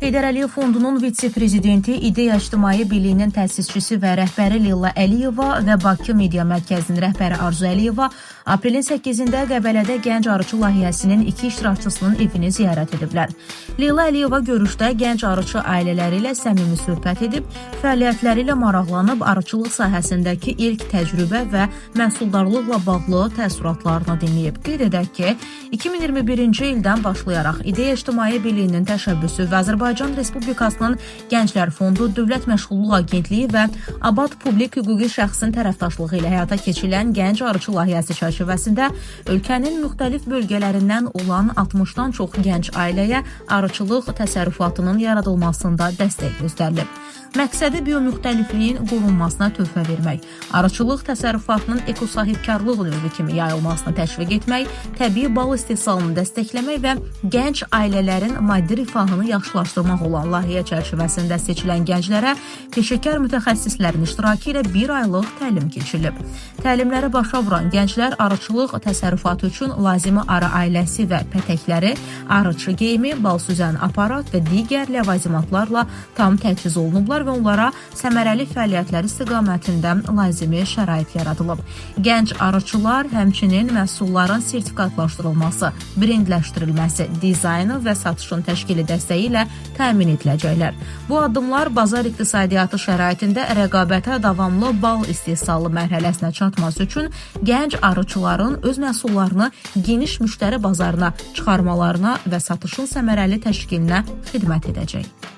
Heydər Əliyev Fondunun vitse-prezidenti, İdeya İctimai Birliyinin təsisçisi və rəhbəri Leyla Əliyeva və Bakı Media Mərkəzinin rəhbəri Arzu Əliyeva aprelin 8-də Qəbələdə Gənc Arıçı layihəsinin 2 iştirakçısının evini ziyarət ediblər. Leyla Əliyeva görüşdə gənc arıçı ailələri ilə səmimi söhbət edib, fəaliyyətləri ilə maraqlanıb, arıçılıq sahəsindəki ilk təcrübə və məhsuldarlıqla bağlı təəssüratlarını dinləyib. Qeyd edək ki, 2021-ci ildən başlayaraq İdeya İctimai Birliyinin təşəbbüsü və Azərbaycan Respublikasının Gənclər Fondu, Dövlət Məşğulluq Agentliyi və Abad Publik Hüquqi Şəxsin tərəfdaşlığı ilə həyata keçirilən Gənc Arıçı layihəsi çərçivəsində ölkənin müxtəlif bölgələrindən olan 60-dan çox gənc ailəyə arıçılıq təsərrüfatının yaradılmasında dəstək göstərilib. Məqsədi biomüxtəlifliyin qorunmasına töhfə vermək, arıçılıq təsərrüfatının ekosahibkarlıq növü kimi yayılmasını təşviq etmək, təbii bal istehsalını dəstəkləmək və gənc ailələrin maddi rifahını yaxşılaşdırmaq olan layihə çərçivəsində seçilən gənclərə peşəkar mütəxəssislərin iştirakı ilə 1 aylıq təlim keçirilib. Təlimləri başa vuran gənclər arıçılıq təsərrüfatı üçün lazımi arı ailəsi və pətəkləri, arıçı geyimi, bal süzən aparat və digər ləvazimatlarla tam təchiz olunublar və onlara səmərəli fəaliyyətlər istiqamətində lazımi şərait yaradılıb. Gənc arıçılar həmçinin məhsulların sertifikatlaşdırılması, brendləşdirilməsi, dizaynı və satışın təşkili dəstəyi ilə təmin ediləcəklər. Bu addımlar bazar iqtisadiyyatı şəraitində rəqabətə davamlı bal istehsalı mərhələsinə çatması üçün gənc arıçıların öz məhsullarını geniş müştəri bazarına çıxarmalarına və satışın səmərəli təşkilinə xidmət edəcək.